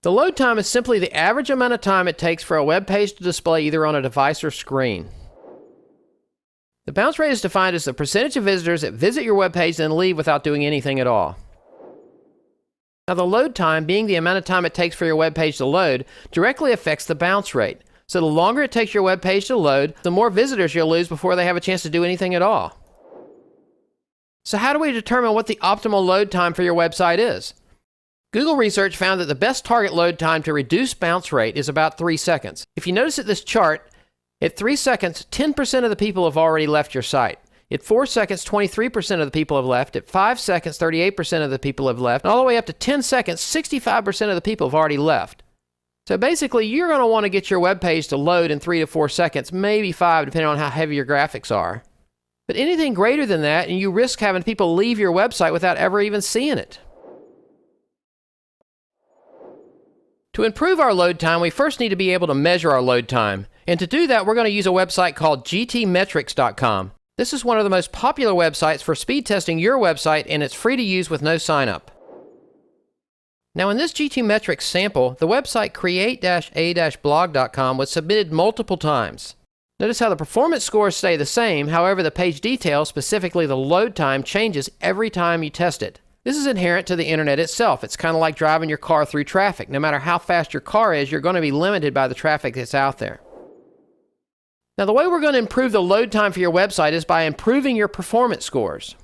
The load time is simply the average amount of time it takes for a web page to display either on a device or screen. The bounce rate is defined as the percentage of visitors that visit your web page and then leave without doing anything at all. Now, the load time, being the amount of time it takes for your web page to load, directly affects the bounce rate. So the longer it takes your web page to load, the more visitors you'll lose before they have a chance to do anything at all. So how do we determine what the optimal load time for your website is? Google research found that the best target load time to reduce bounce rate is about 3 seconds. If you notice at this chart, at 3 seconds, 10% of the people have already left your site. At 4 seconds, 23% of the people have left. At 5 seconds, 38% of the people have left. And all the way up to 10 seconds, 65% of the people have already left. So basically, you're going to want to get your web page to load in 3 to 4 seconds, maybe 5, depending on how heavy your graphics are. But anything greater than that, and you risk having people leave your website without ever even seeing it. To improve our load time, we first need to be able to measure our load time. And to do that, we're going to use a website called gtmetrics.com. This is one of the most popular websites for speed testing your website, and it's free to use with no sign-up. Now, in this GTmetrix sample, the website create-a-blog.com was submitted multiple times. Notice how the performance scores stay the same, however the page details, specifically the load time, changes every time you test it. This is inherent to the internet itself. It's kind of like driving your car through traffic. No matter how fast your car is, you're going to be limited by the traffic that's out there. Now, the way we're going to improve the load time for your website is by improving your performance scores.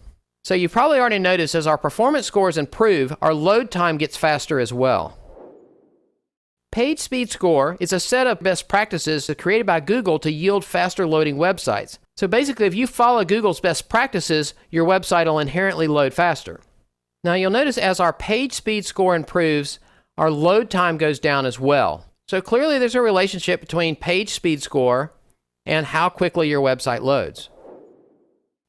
So you've probably already noticed as our performance scores improve, our load time gets faster as well. Page Speed Score is a set of best practices created by Google to yield faster loading websites. So basically, if you follow Google's best practices, your website will inherently load faster. Now, you'll notice as our page speed score improves, our load time goes down as well. So clearly, there's a relationship between page speed score and how quickly your website loads.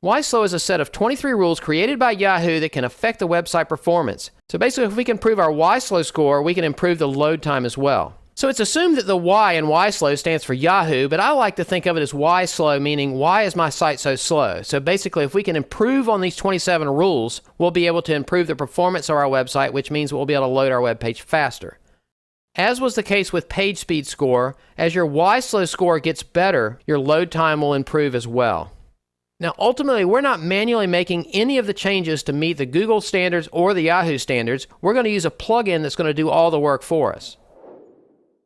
YSlow is a set of 23 rules created by Yahoo that can affect the website performance. So basically, if we can improve our YSlow score, we can improve the load time as well. So it's assumed that the Y in YSlow stands for Yahoo, but I like to think of it as YSlow, meaning why is my site so slow? So basically, if we can improve on these 27 rules, we'll be able to improve the performance of our website, which means we'll be able to load our web page faster. As was the case with page speed score, as your YSlow score gets better, your load time will improve as well. Now, ultimately, we're not manually making any of the changes to meet the Google standards or the Yahoo standards. We're going to use a plugin that's going to do all the work for us.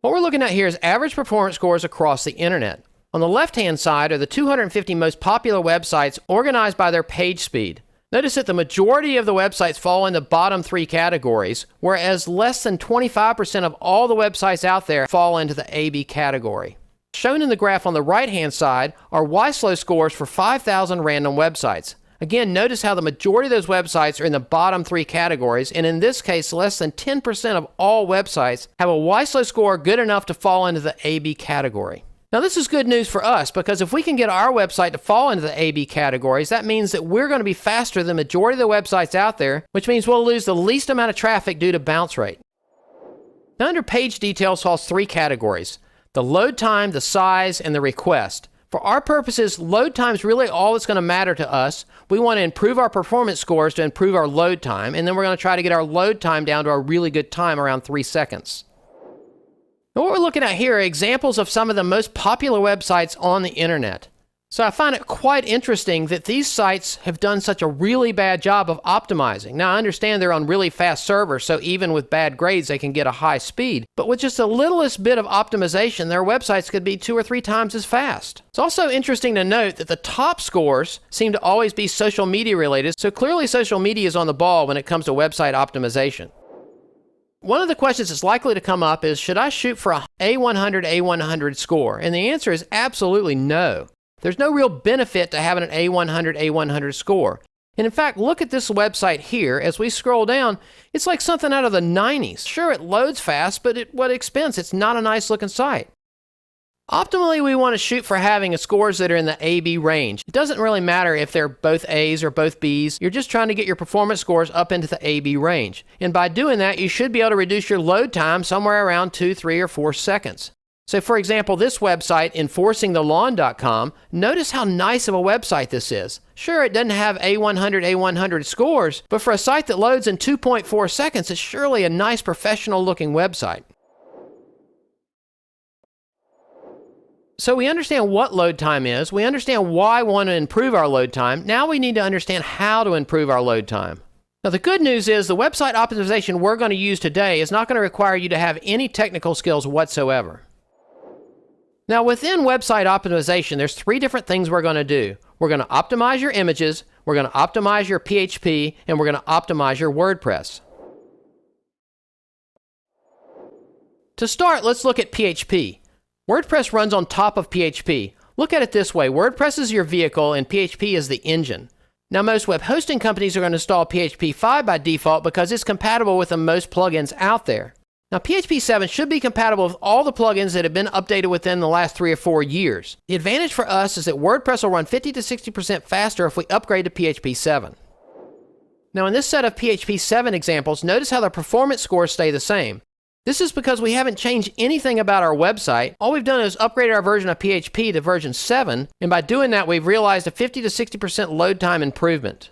What we're looking at here is average performance scores across the internet. On the left-hand side are the 250 most popular websites organized by their page speed. Notice that the majority of the websites fall in the bottom 3 categories, whereas less than 25% of all the websites out there fall into the AB category. Shown in the graph on the right-hand side are YSlow scores for 5,000 random websites. Again, notice how the majority of those websites are in the bottom 3 categories, and in this case, less than 10% of all websites have a YSlow score good enough to fall into the AB category. Now, this is good news for us, because if we can get our website to fall into the AB categories, that means that we're going to be faster than the majority of the websites out there, which means we'll lose the least amount of traffic due to bounce rate. Now, under page details falls 3 categories: the load time, the size, and the request. For our purposes, load time is really all that's going to matter to us. We want to improve our performance scores to improve our load time, and then we're going to try to get our load time down to a really good time around 3 seconds. Now, what we're looking at here are examples of some of the most popular websites on the internet. So I find it quite interesting that these sites have done such a really bad job of optimizing. Now, I understand they're on really fast servers, so even with bad grades, they can get a high speed. But with just the littlest bit of optimization, their websites could be 2 or 3 times as fast. It's also interesting to note that the top scores seem to always be social media related, so clearly social media is on the ball when it comes to website optimization. One of the questions that's likely to come up is, should I shoot for a A100, A100 score? And the answer is absolutely no. There's no real benefit to having an A100, A100 score. And in fact, look at this website here. As we scroll down, it's like something out of the 90s. Sure, it loads fast, but at what expense? It's not a nice looking site. Optimally, we want to shoot for having scores that are in the AB range. It doesn't really matter if they're both A's or both B's. You're just trying to get your performance scores up into the AB range. And by doing that, you should be able to reduce your load time somewhere around 2, 3, or 4 seconds. So for example, this website, enforcingthelawn.com, notice how nice of a website this is. Sure, it doesn't have A100 scores, but for a site that loads in 2.4 seconds, it's surely a nice professional looking website. So we understand what load time is, we understand why we want to improve our load time, now we need to understand how to improve our load time. Now the good news is the website optimization we're going to use today is not going to require you to have any technical skills whatsoever. Now within website optimization, there's 3 different things we're going to do. We're going to optimize your images, we're going to optimize your PHP, and we're going to optimize your WordPress. To start, let's look at PHP. WordPress runs on top of PHP. Look at it this way, WordPress is your vehicle and PHP is the engine. Now most web hosting companies are going to install PHP 5 by default because it's compatible with the most plugins out there. Now PHP 7 should be compatible with all the plugins that have been updated within the last 3 or 4 years. The advantage for us is that WordPress will run 50 to 60% faster if we upgrade to PHP 7. Now in this set of PHP 7 examples, notice how the performance scores stay the same. This is because we haven't changed anything about our website. All we've done is upgrade our version of PHP to version 7, and by doing that we've realized a 50 to 60% load time improvement.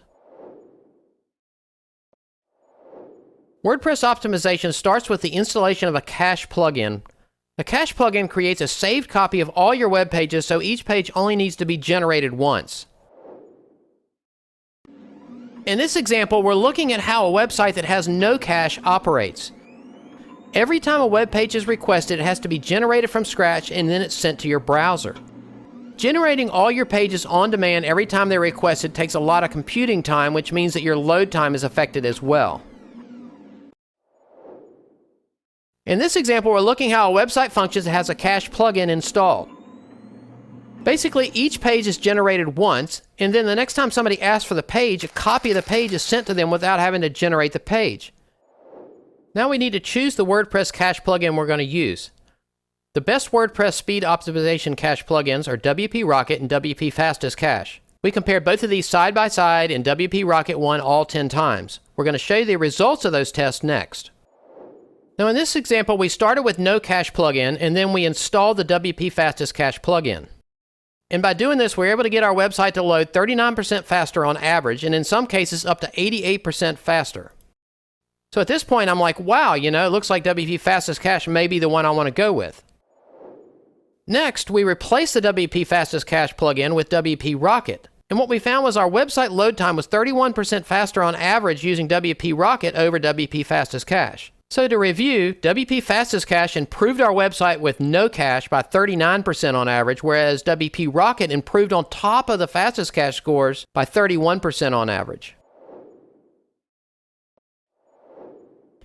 WordPress optimization starts with the installation of a cache plugin. A cache plugin creates a saved copy of all your web pages, so each page only needs to be generated once. In this example, we're looking at how a website that has no cache operates. Every time a web page is requested, it has to be generated from scratch and then it's sent to your browser. Generating all your pages on demand every time they're requested takes a lot of computing time, which means that your load time is affected as well. In this example, we're looking how a website functions that has a cache plugin installed. Basically, each page is generated once, and then the next time somebody asks for the page, a copy of the page is sent to them without having to generate the page. Now we need to choose the WordPress cache plugin we're going to use. The best WordPress speed optimization cache plugins are WP Rocket and WP Fastest Cache. We compared both of these side by side and WP Rocket won all 10 times. We're going to show you the results of those tests next. Now in this example, we started with no cache plugin and then we installed the WP Fastest Cache plugin. And by doing this, we're able to get our website to load 39% faster on average, and in some cases up to 88% faster. So at this point, I'm like, wow, it looks like WP Fastest Cache may be the one I want to go with. Next, we replaced the WP Fastest Cache plugin with WP Rocket. And what we found was our website load time was 31% faster on average using WP Rocket over WP Fastest Cache. So to review, WP Fastest Cache improved our website with no cache by 39% on average, whereas WP Rocket improved on top of the Fastest Cache scores by 31% on average.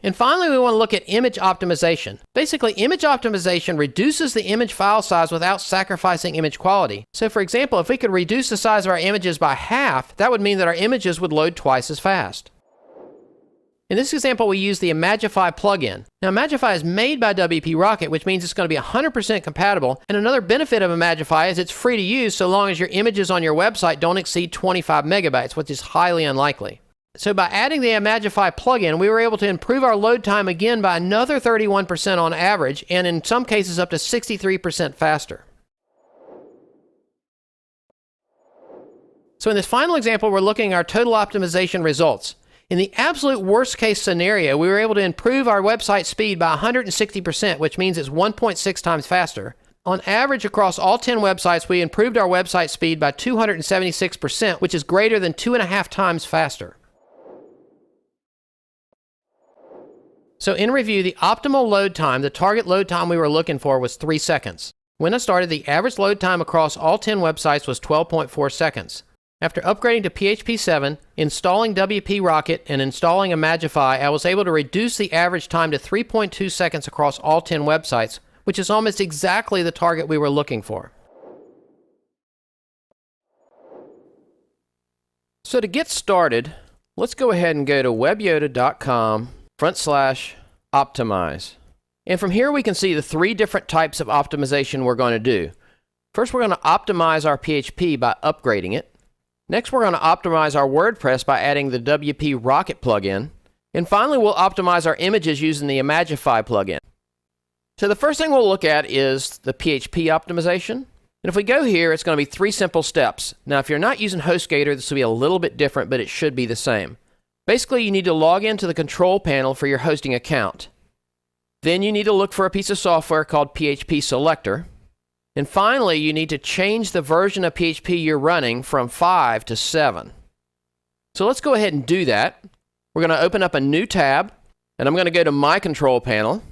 And finally, we want to look at image optimization. Basically, image optimization reduces the image file size without sacrificing image quality. So for example, if we could reduce the size of our images by half, that would mean that our images would load twice as fast. In this example, we use the Imagify plugin. Now, Imagify is made by WP Rocket, which means it's going to be 100% compatible. And another benefit of Imagify is it's free to use so long as your images on your website don't exceed 25 megabytes, which is highly unlikely. So by adding the Imagify plugin, we were able to improve our load time again by another 31% on average, and in some cases up to 63% faster. So in this final example, we're looking at our total optimization results. In the absolute worst case scenario, we were able to improve our website speed by 160%, which means it's 1.6 times faster. On average, across all 10 websites, we improved our website speed by 276%, which is greater than 2.5 times faster. So in review, the optimal load time, the target load time we were looking for was 3 seconds. When I started, the average load time across all 10 websites was 12.4 seconds. After upgrading to PHP 7, installing WP Rocket, and installing Imagify, I was able to reduce the average time to 3.2 seconds across all 10 websites, which is almost exactly the target we were looking for. So to get started, let's go ahead and go to webyoda.com/optimize. And from here we can see the 3 different types of optimization we're going to do. First, we're going to optimize our PHP by upgrading it. Next, we're going to optimize our WordPress by adding the WP Rocket plugin. And finally, we'll optimize our images using the Imagify plugin. So the first thing we'll look at is the PHP optimization. And if we go here, it's going to be 3 simple steps. Now, if you're not using HostGator, this will be a little bit different, but it should be the same. Basically, you need to log into the control panel for your hosting account. Then you need to look for a piece of software called PHP Selector. And finally, you need to change the version of PHP you're running from 5 to 7. So let's go ahead and do that. We're going to open up a new tab, and I'm going to go to My Control Panel.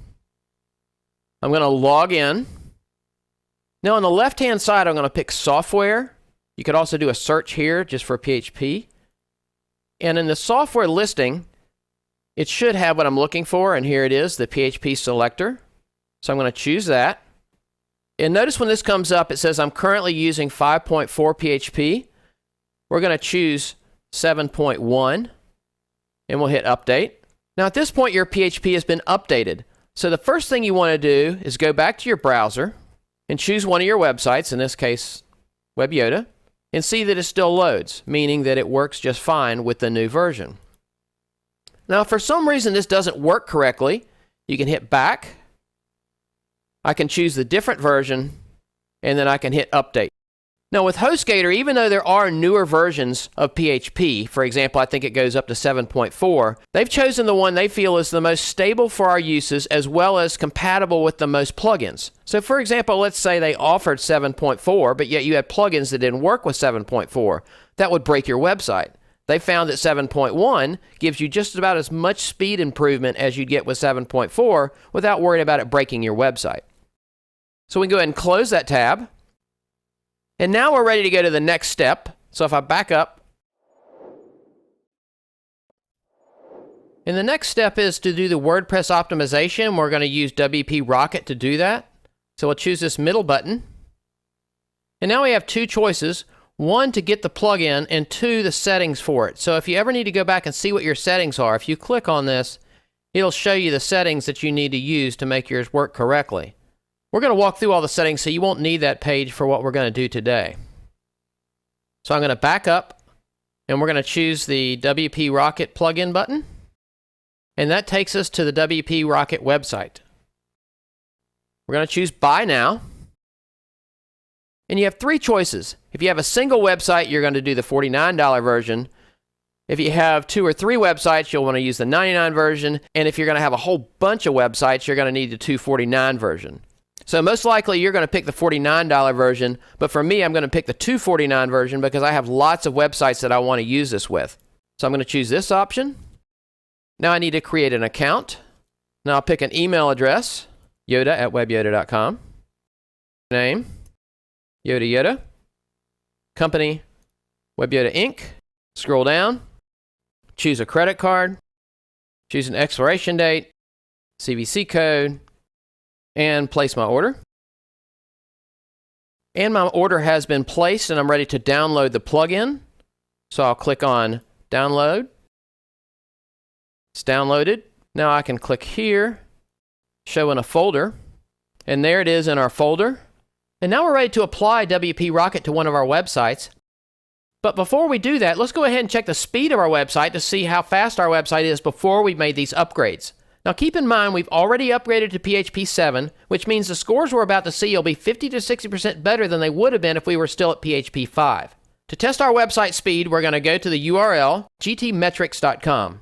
I'm going to log in. Now on the left-hand side, I'm going to pick Software. You could also do a search here just for PHP. And in the software listing, it should have what I'm looking for, and here it is, the PHP Selector. So I'm going to choose that. And notice when this comes up, it says I'm currently using 5.4 PHP. We're going to choose 7.1, and we'll hit Update. Now at this point, your PHP has been updated. So the first thing you want to do is go back to your browser and choose one of your websites, in this case, WebYoda, and see that it still loads, meaning that it works just fine with the new version. Now, if for some reason this doesn't work correctly, you can hit back. I can choose the different version, and then I can hit Update. Now with HostGator, even though there are newer versions of PHP, for example, I think it goes up to 7.4, they've chosen the one they feel is the most stable for our uses as well as compatible with the most plugins. So for example, let's say they offered 7.4, but yet you had plugins that didn't work with 7.4. That would break your website. They found that 7.1 gives you just about as much speed improvement as you'd get with 7.4 without worrying about it breaking your website. So we can go ahead and close that tab. And now we're ready to go to the next step. So if I back up, and the next step is to do the WordPress optimization. We're going to use WP Rocket to do that. So we'll choose this middle button. And now we have 2 choices. 1, to get the plugin, and 2, the settings for it. So if you ever need to go back and see what your settings are, if you click on this, it'll show you the settings that you need to use to make yours work correctly. We're going to walk through all the settings, so you won't need that page for what we're going to do today. So I'm going to back up, and we're going to choose the WP Rocket plugin button, and that takes us to the WP Rocket website. We're going to choose Buy Now, and you have 3 choices. If you have a single website, you're going to do the $49 version. If you have 2 or 3 websites, you'll want to use the $99 version, and if you're going to have a whole bunch of websites, you're going to need the $249 version. So most likely you're going to pick the $49 version, but for me, I'm going to pick the $249 version because I have lots of websites that I want to use this with. So I'm going to choose this option. Now I need to create an account. Now I'll pick an email address, yoda@webyoda.com. Name, Yoda Yoda. Company, WebYoda Inc. Scroll down, choose a credit card, choose an expiration date, CVC code, and place my order. And my order has been placed, and I'm ready to download the plugin. So I'll click on Download. It's downloaded. Now I can click here, Show in a folder, and there it is in our folder. And now we're ready to apply WP Rocket to one of our websites. But before we do that, let's go ahead and check the speed of our website to see how fast our website is before we made these upgrades. Now keep in mind, we've already upgraded to PHP 7, which means the scores we're about to see will be 50 to 60% better than they would have been if we were still at PHP 5. To test our website speed, we're going to go to the URL, gtmetrics.com.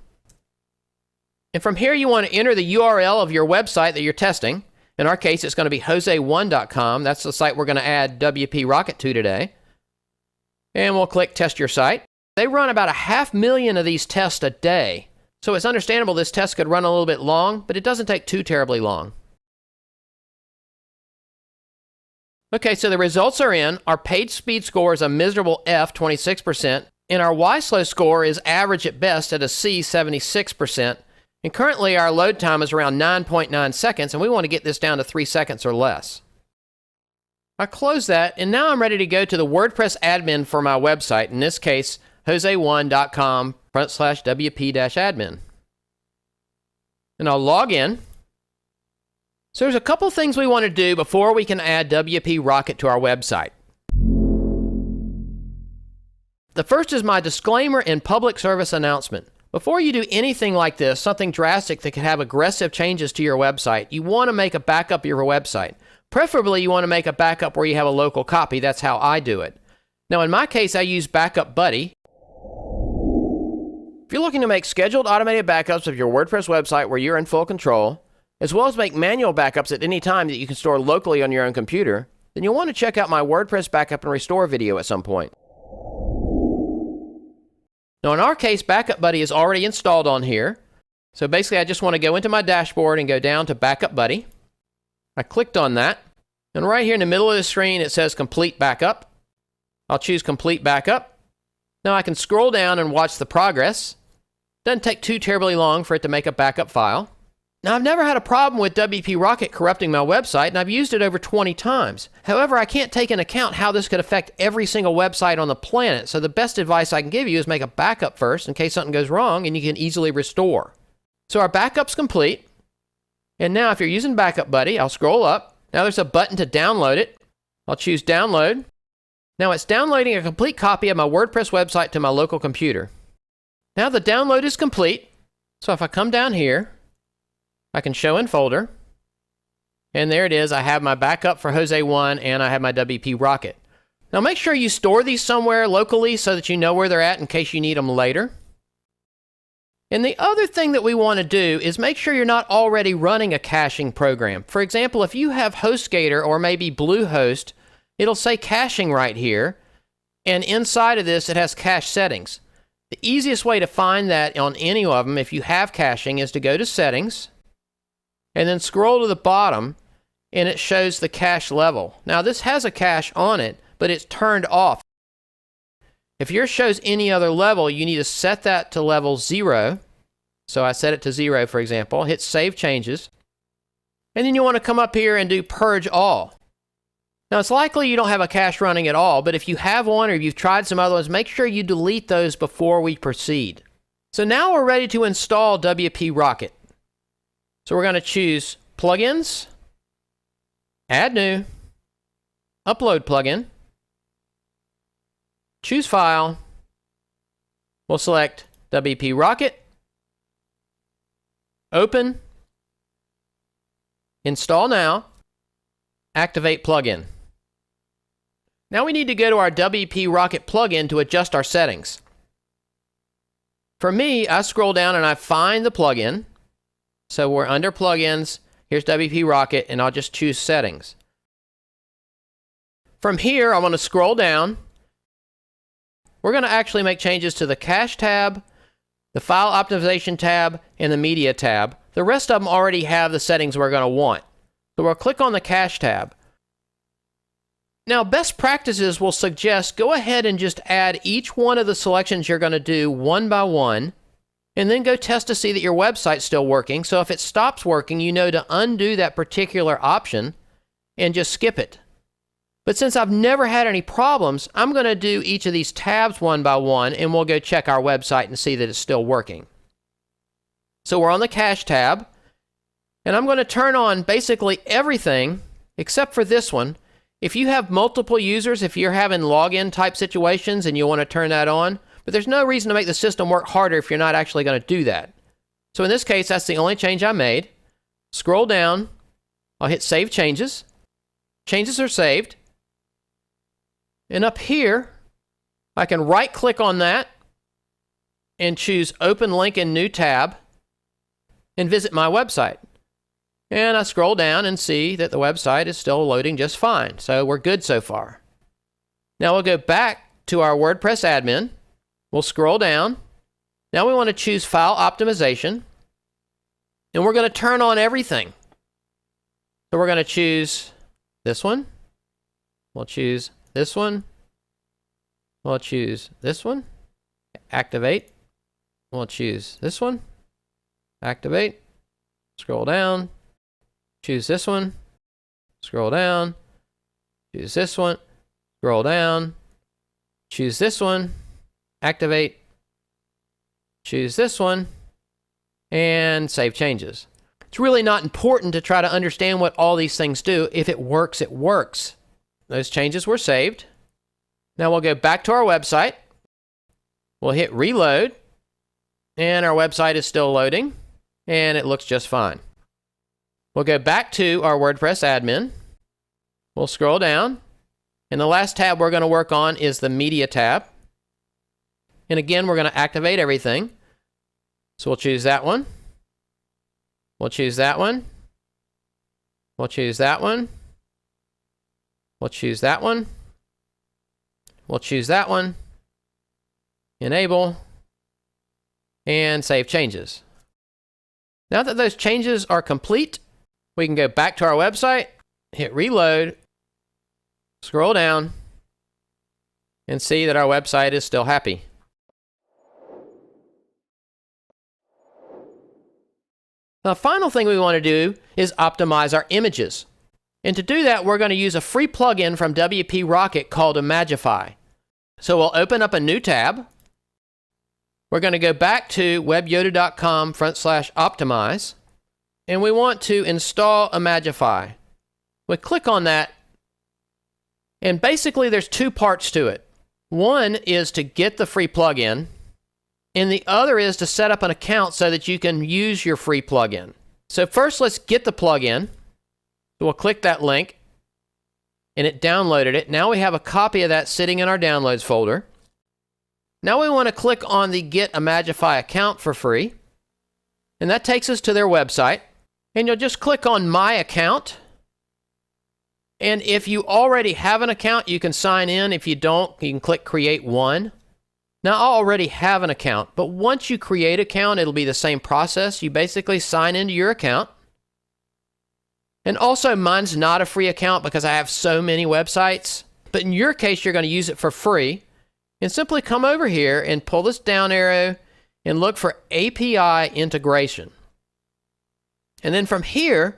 And from here, you want to enter the URL of your website that you're testing. In our case, it's going to be jose1.com. That's the site we're going to add WP Rocket to today. And we'll click Test Your Site. They run about 500,000 of these tests a day. So it's understandable this test could run a little bit long, but it doesn't take too terribly long. Okay, so the results are in. Our page speed score is a miserable F, 26%, and our Y-slow score is average at best at a C, 76%. And currently our load time is around 9.9 seconds, and we want to get this down to 3 seconds or less. I close that, and now I'm ready to go to the WordPress admin for my website, in this case, jose1.com/wp-admin. And I'll log in. So there's a couple things we want to do before we can add WP Rocket to our website. The first is my disclaimer and public service announcement. Before you do anything like this, something drastic that could have aggressive changes to your website, you want to make a backup of your website. Preferably, you want to make a backup where you have a local copy. That's how I do it. Now, in my case, I use Backup Buddy. If you're looking to make scheduled automated backups of your WordPress website where you're in full control, as well as make manual backups at any time that you can store locally on your own computer, then you'll want to check out my WordPress Backup and Restore video at some point. Now, in our case, Backup Buddy is already installed on here. So basically, I just want to go into my dashboard and go down to Backup Buddy. I clicked on that. And right here in the middle of the screen, it says Complete Backup. I'll choose Complete Backup. Now I can scroll down and watch the progress. Doesn't take too terribly long for it to make a backup file. Now, I've never had a problem with WP Rocket corrupting my website, and I've used it over 20 times. However, I can't take into account how this could affect every single website on the planet, so the best advice I can give you is make a backup first in case something goes wrong and you can easily restore. So our backup's complete, and now if you're using Backup Buddy, I'll scroll up. Now there's a button to download it. I'll choose Download. Now it's downloading a complete copy of my WordPress website to my local computer. Now the download is complete, so if I come down here, I can show in folder, and there it is. I have my backup for Jose 1 and I have my WP Rocket. Now make sure you store these somewhere locally so that you know where they're at in case you need them later. And the other thing that we want to do is make sure you're not already running a caching program. For example, if you have HostGator or maybe Bluehost, it'll say caching right here, and inside of this it has cache settings. The easiest way to find that on any of them, if you have caching, is to go to Settings, and then scroll to the bottom, and it shows the cache level. Now, this has a cache on it, but it's turned off. If yours shows any other level, you need to set that to level 0. So I set it to 0, for example. Hit Save Changes. And then you want to come up here and do Purge All. Now, it's likely you don't have a cache running at all, but if you have one or you've tried some other ones, make sure you delete those before we proceed. So now we're ready to install WP Rocket. So we're going to choose Plugins, Add New, Upload Plugin, choose File, we'll select WP Rocket, Open, Install Now, Activate Plugin. Now we need to go to our WP Rocket plugin to adjust our settings. For me, I scroll down and I find the plugin. So we're under Plugins, here's WP Rocket, and I'll just choose Settings. From here, I'm going to scroll down. We're going to actually make changes to the Cache tab, the File Optimization tab, and the Media tab. The rest of them already have the settings we're going to want. So we'll click on the Cache tab. Now, best practices will suggest go ahead and just add each one of the selections you're going to do one by one, and then go test to see that your website's still working. So if it stops working, you know to undo that particular option and just skip it. But since I've never had any problems, I'm going to do each of these tabs one by one, and we'll go check our website and see that it's still working. So we're on the Cache tab, and I'm going to turn on basically everything except for this one. If you have multiple users, if you're having login type situations and you want to turn that on, but there's no reason to make the system work harder if you're not actually going to do that. So in this case, that's the only change I made. Scroll down. I'll hit Save Changes. Changes are saved. And up here, I can right-click on that and choose Open Link in New Tab and visit my website. And I scroll down and see that the website is still loading just fine. So we're good so far. Now we'll go back to our WordPress admin. We'll scroll down. Now we want to choose File Optimization. And we're going to turn on everything. So we're going to choose this one. We'll choose this one. We'll choose this one. Activate. We'll choose this one. Activate. Scroll down. Choose this one. Scroll down. Choose this one. Scroll down. Choose this one. Activate. Choose this one. And save changes. It's really not important to try to understand what all these things do. If it works, it works. Those changes were saved. Now we'll go back to our website. We'll hit reload. And our website is still loading, and it looks just fine. We'll go back to our WordPress admin. We'll scroll down, and the last tab we're going to work on is the Media tab. And again, we're going to activate everything. So we'll choose that one. We'll choose that one. We'll choose that one. We'll choose that one. We'll choose that one. Enable. And save changes. Now that those changes are complete, we can go back to our website, hit reload, scroll down, and see that our website is still happy. The final thing we want to do is optimize our images. And to do that, we're going to use a free plugin from WP Rocket called Imagify. So we'll open up a new tab. We're going to go back to webyoda.com/optimize, and we want to install Imagify. We click on that, and basically there's two parts to it. One is to get the free plugin, and the other is to set up an account so that you can use your free plugin. So first, let's get the plugin. So we'll click that link, and it downloaded it. Now we have a copy of that sitting in our downloads folder. Now we want to click on the Get Imagify account for free, and that takes us to their website. And you'll just click on My Account. And if you already have an account, you can sign in. If you don't, you can click Create One. Now, I already have an account, but once you create an account, it'll be the same process. You basically sign into your account. And also, mine's not a free account because I have so many websites. But in your case, you're going to use it for free. And simply come over here and pull this down arrow and look for API integration. And then from here,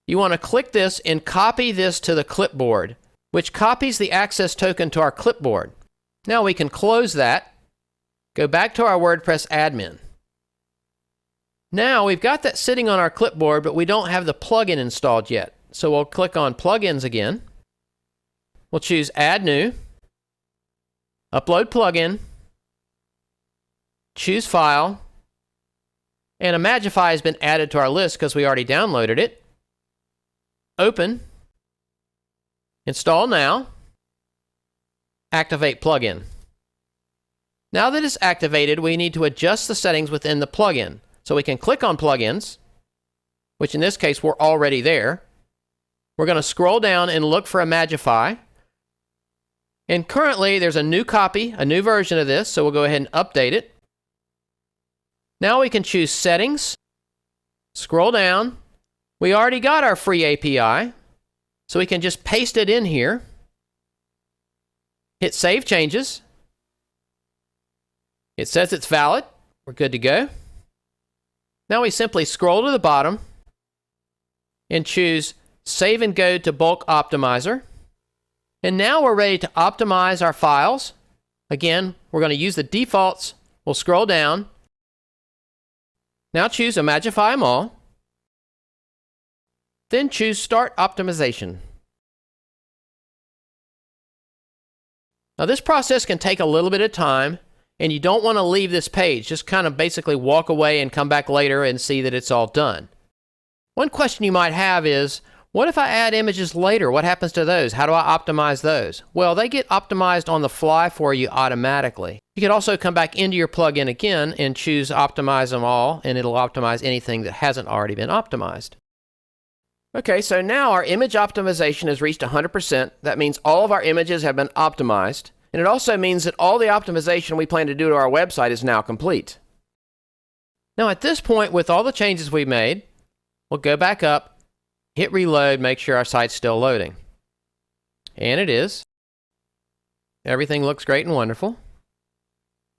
you want to click this and copy this to the clipboard, which copies the access token to our clipboard. Now we can close that, go back to our WordPress admin. Now we've got that sitting on our clipboard, but we don't have the plugin installed yet. So we'll click on Plugins again. We'll choose Add New, Upload Plugin, choose File, and Imagify has been added to our list because we already downloaded it. Open, Install Now, Activate Plugin. Now that it's activated, we need to adjust the settings within the plugin. So we can click on Plugins, which in this case we're already there. We're going to scroll down and look for Imagify. And currently there's a new copy, a new version of this, so we'll go ahead and update it. Now we can choose Settings, scroll down. We already got our free API, so we can just paste it in here. Hit Save Changes. It says it's valid. We're good to go. Now we simply scroll to the bottom and choose Save and Go to Bulk Optimizer. And now we're ready to optimize our files. Again, we're going to use the defaults. We'll scroll down. Now choose Imagify Them All. Then choose Start Optimization. Now this process can take a little bit of time, and you don't want to leave this page. Just kind of basically walk away and come back later and see that it's all done. One question you might have is, what if I add images later? What happens to those? How do I optimize those? Well, they get optimized on the fly for you automatically. You can also come back into your plugin again and choose Optimize Them All, and it'll optimize anything that hasn't already been optimized. Okay, so now our image optimization has reached 100%. That means all of our images have been optimized. And it also means that all the optimization we plan to do to our website is now complete. Now at this point, with all the changes we made, we'll go back up, hit reload, make sure our site's still loading. And it is. Everything looks great and wonderful.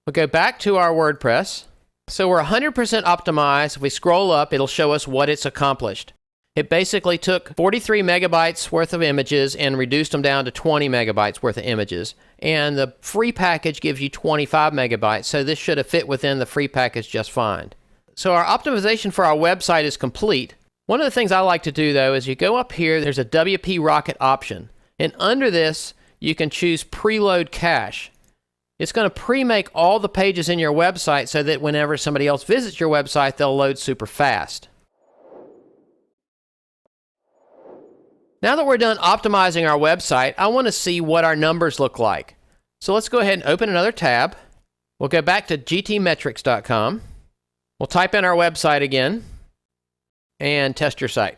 We'll go back to our WordPress. So we're 100% optimized. If we scroll up, it'll show us what it's accomplished. It basically took 43 megabytes worth of images and reduced them down to 20 megabytes worth of images. And the free package gives you 25 megabytes, so this should have fit within the free package just fine. So our optimization for our website is complete. One of the things I like to do, though, is you go up here, there's a WP Rocket option. And under this, you can choose Preload Cache. It's going to pre-make all the pages in your website so that whenever somebody else visits your website, they'll load super fast. Now that we're done optimizing our website, I want to see what our numbers look like. So let's go ahead and open another tab. We'll go back to gtmetrics.com. We'll type in our website again and test your site.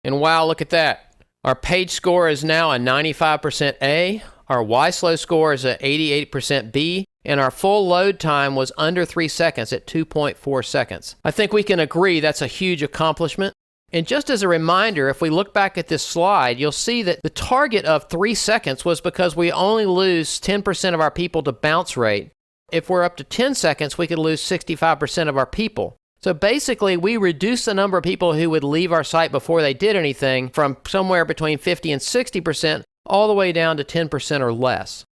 And wow, look at that. Our page score is now a 95% A. Our Y-Slow score is a 88% B. And our full load time was under 3 seconds at 2.4 seconds. I think we can agree that's a huge accomplishment. And just as a reminder, if we look back at this slide, you'll see that the target of 3 seconds was because we only lose 10% of our people to bounce rate. If we're up to 10 seconds, we could lose 65% of our people. So basically, we reduced the number of people who would leave our site before they did anything from somewhere between 50 and 60% all the way down to 10% or less.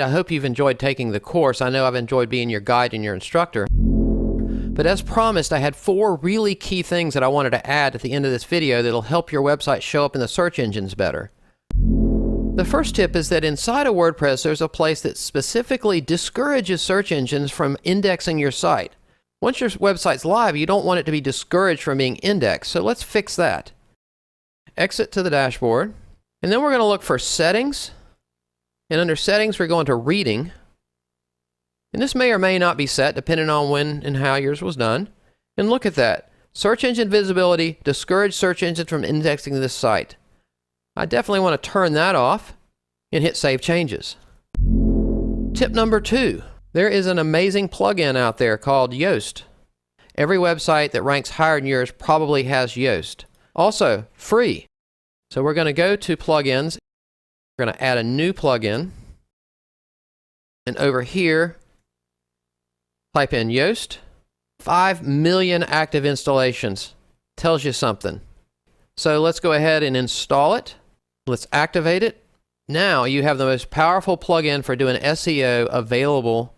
I hope you've enjoyed taking the course. I know I've enjoyed being your guide and your instructor. But as promised, I had 4 really key things that I wanted to add at the end of this video that'll help your website show up in the search engines better. The first tip is that inside of WordPress, there's a place that specifically discourages search engines from indexing your site. Once your website's live, you don't want it to be discouraged from being indexed, so let's fix that. Exit to the dashboard, and then we're going to look for Settings, and under Settings, we're going to Reading. And this may or may not be set depending on when and how yours was done. And look at that. Search engine visibility, discourage search engines from indexing this site. I definitely want to turn that off and hit Save Changes. Tip number 2. There is an amazing plugin out there called Yoast. Every website that ranks higher than yours probably has Yoast. Also, free. So we're going to go to Plugins. We're going to add a new plugin. And over here, type in Yoast. 5 million active installations. Tells you something. So let's go ahead and install it. Let's activate it. Now you have the most powerful plugin for doing SEO available.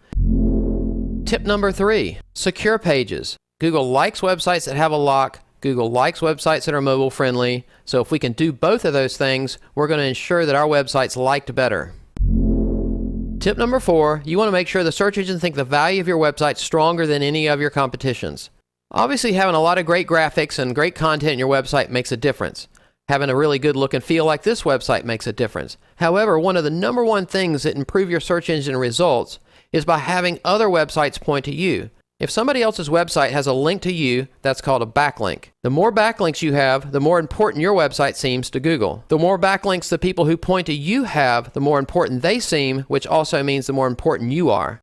Tip number 3, secure pages. Google likes websites that have a lock. Google likes websites that are mobile friendly. So if we can do both of those things, we're going to ensure that our website's liked better. Tip number 4, you want to make sure the search engines think the value of your website is stronger than any of your competition's. Obviously, having a lot of great graphics and great content in your website makes a difference. Having a really good look and feel like this website makes a difference. However, one of the number 1 things that improve your search engine results is by having other websites point to you. If somebody else's website has a link to you, that's called a backlink. The more backlinks you have, the more important your website seems to Google. The more backlinks the people who point to you have, the more important they seem, which also means the more important you are.